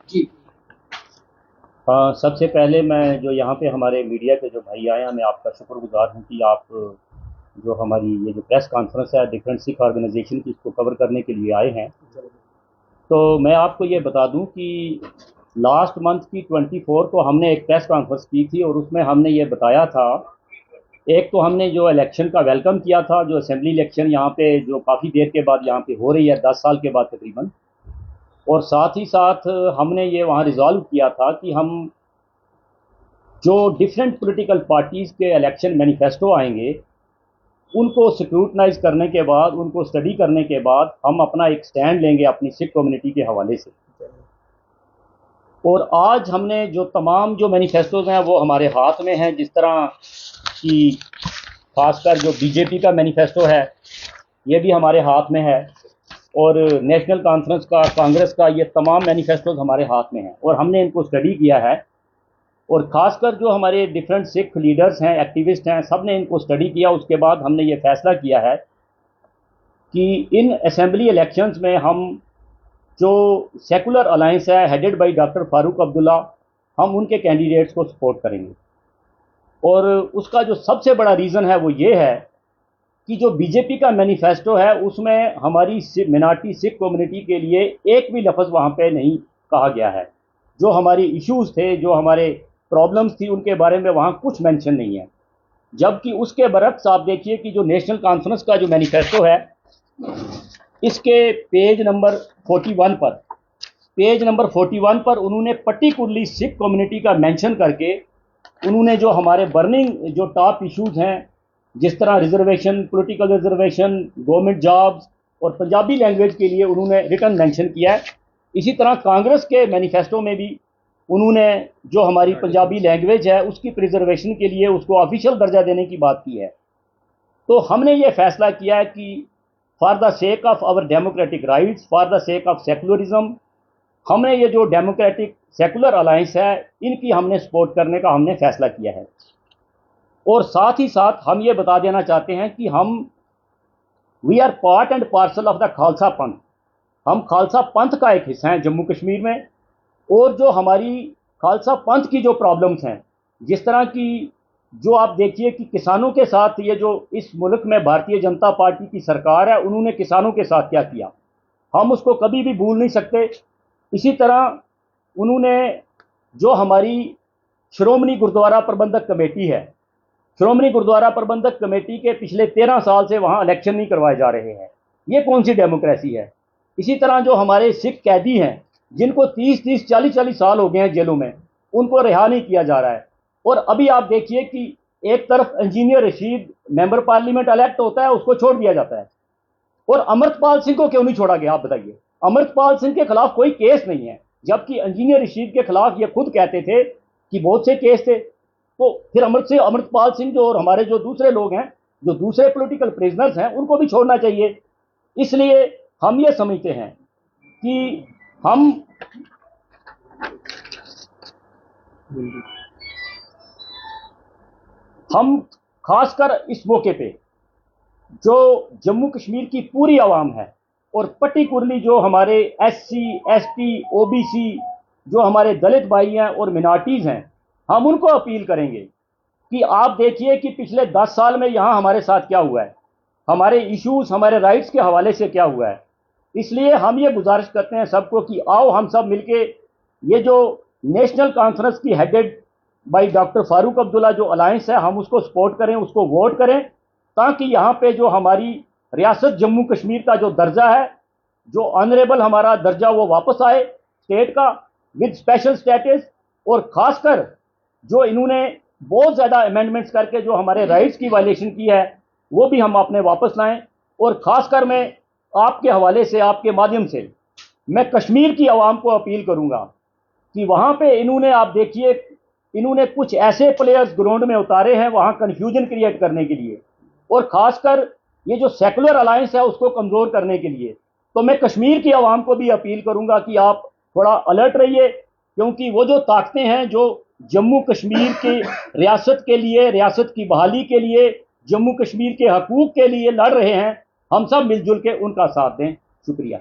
जी। सबसे पहले मैं जो यहाँ पे हमारे मीडिया के जो भाई आए हैं, मैं आपका शुक्रगुजार हूँ कि आप जो हमारी ये जो प्रेस कॉन्फ्रेंस है डिफरेंट सिख ऑर्गेनाइजेशन की, इसको कवर करने के लिए आए हैं। तो मैं आपको ये बता दूं कि लास्ट मंथ की 24 को हमने एक प्रेस कॉन्फ्रेंस की थी और उसमें हमने ये बताया था। एक तो हमने जो इलेक्शन का वेलकम किया था, जो असेंबली इलेक्शन यहाँ पे जो काफ़ी देर के बाद यहाँ पे हो रही है, 10 साल के बाद तकरीबन। और साथ ही साथ हमने ये वहाँ रिजॉल्व किया था कि हम जो डिफरेंट पॉलिटिकल पार्टीज़ के इलेक्शन मैनिफेस्टो आएंगे, उनको स्क्रूटनाइज करने के बाद, उनको स्टडी करने के बाद हम अपना एक स्टैंड लेंगे अपनी सिख कम्युनिटी के हवाले से। और आज हमने जो तमाम जो मैनिफेस्टोज हैं वो हमारे हाथ में हैं, जिस तरह कि खासकर जो बीजेपी का मैनिफेस्टो है ये भी हमारे हाथ में है, और नेशनल कॉन्फ्रेंस का, कांग्रेस का, ये तमाम मैनिफेस्टोज हमारे हाथ में हैं और हमने इनको स्टडी किया है। और ख़ासकर जो हमारे डिफरेंट सिख लीडर्स हैं, एक्टिविस्ट हैं, सब ने इनको स्टडी किया। उसके बाद हमने ये फैसला किया है कि इन असेंबली इलेक्शंस में हम जो सेकुलर अलायंस है headed by doctor Farooq Abdullah, हम उनके कैंडिडेट्स को सपोर्ट करेंगे। और उसका जो सबसे बड़ा रीज़न है वो ये है कि जो बीजेपी का मैनिफेस्टो है उसमें हमारी मिनार्टी सिख कम्युनिटी के लिए एक भी लफ्ज़ वहाँ पे नहीं कहा गया है। जो हमारी इश्यूज़ थे, जो हमारे प्रॉब्लम्स थी, उनके बारे में वहाँ कुछ मेंशन नहीं है। जबकि उसके बरक्स आप देखिए कि जो नेशनल कॉन्फ्रेंस का जो मैनिफेस्टो है, इसके पेज नंबर 41 पर उन्होंने पर्टिकुलरली सिख कम्युनिटी का मेंशन करके उन्होंने जो हमारे बर्निंग जो टॉप इश्यूज हैं, जिस तरह reservation, political reservation, government jobs और पंजाबी लैंग्वेज के लिए उन्होंने रिटर्न मेंशन किया है। इसी तरह कांग्रेस के मैनिफेस्टो में भी उन्होंने जो हमारी पंजाबी लैंग्वेज है उसकी प्रिजर्वेशन के लिए उसको ऑफिशियल दर्जा देने की बात की है। तो हमने ये फैसला किया है कि for the sake of our democratic rights, for the sake of secularism, हमने ये जो डेमोक्रेटिक सेकुलर अलायंस है इनकी हमने सपोर्ट करने का हमने फैसला किया है। और साथ ही साथ हम ये बता देना चाहते हैं कि हम we are part and parcel of the Khalsa Panth. हम खालसा पंथ का एक हिस्सा हैं जम्मू कश्मीर में। और जो हमारी खालसा पंथ की जो प्रॉब्लम्स हैं, जिस तरह की जो आप देखिए कि किसानों के साथ ये जो इस मुल्क में भारतीय जनता पार्टी की सरकार है, उन्होंने किसानों के साथ क्या किया, हम उसको कभी भी भूल नहीं सकते। इसी तरह उन्होंने जो हमारी श्रोमणी गुरुद्वारा प्रबंधक कमेटी है, श्रोमणी गुरुद्वारा प्रबंधक कमेटी के पिछले 13 साल से वहाँ इलेक्शन नहीं करवाए जा रहे हैं, ये कौन सी डेमोक्रेसी है। इसी तरह जो हमारे सिख कैदी हैं, जिनको 30-30, 40-40 साल हो गए हैं जेलों में, उनको रिहा नहीं किया जा रहा है। और अभी आप देखिए कि एक तरफ engineer Rashid member parliament elect होता है, उसको छोड़ दिया जाता है, और अमृतपाल सिंह को क्यों नहीं छोड़ा गया, आप बताइए। अमृतपाल सिंह के खिलाफ कोई केस नहीं है, जबकि इंजीनियर रशीद के खिलाफ ये खुद कहते थे कि बहुत से केस थे। तो फिर अमृतपाल सिंह जो और हमारे जो दूसरे लोग हैं, जो दूसरे पॉलिटिकल प्रिजनर्स हैं, उनको भी छोड़ना चाहिए। इसलिए हम ये समझते हैं कि हम हम खासकर इस मौके पे जो जम्मू कश्मीर की पूरी आवाम है, और पर्टिकुलरली जो हमारे एससी, एसटी, ओबीसी, जो हमारे दलित भाई हैं और मिनॉरिटीज़ हैं, हम उनको अपील करेंगे कि आप देखिए कि पिछले 10 साल में यहाँ हमारे साथ क्या हुआ है, हमारे इश्यूज, हमारे राइट्स के हवाले से क्या हुआ है। इसलिए हम ये गुजारिश करते हैं सबको कि आओ हम सब मिलके ये जो नेशनल कॉन्फ्रेंस की headed by doctor Farooq Abdullah जो अलायंस है, हम उसको सपोर्ट करें, उसको वोट करें, ताकि यहाँ पे जो हमारी रियासत जम्मू कश्मीर का जो दर्जा है, जो ऑनरेबल हमारा दर्जा, वो वापस आए स्टेट का विद स्पेशल स्टेटस। और खासकर जो इन्होंने बहुत ज़्यादा अमेंडमेंट्स करके जो हमारे राइट्स की वायलेशन की है, वो भी हम अपने वापस लाएं। और ख़ासकर मैं आपके हवाले से, आपके माध्यम से मैं कश्मीर की आवाम को अपील करूंगा कि वहाँ पे इन्होंने, आप देखिए, इन्होंने कुछ ऐसे प्लेयर्स ग्राउंड में उतारे हैं वहाँ कन्फ्यूजन क्रिएट करने के लिए, और ख़ासकर ये जो सेकुलर अलायंस है उसको कमज़ोर करने के लिए। तो मैं कश्मीर की आवाम को भी अपील करूंगा कि आप थोड़ा अलर्ट रहिए, क्योंकि वो जो ताकतें हैं जो जम्मू कश्मीर की रियासत के लिए, रियासत की बहाली के लिए, जम्मू कश्मीर के हकूक़ के लिए लड़ रहे हैं, हम सब मिलजुल के उनका साथ दें। शुक्रिया।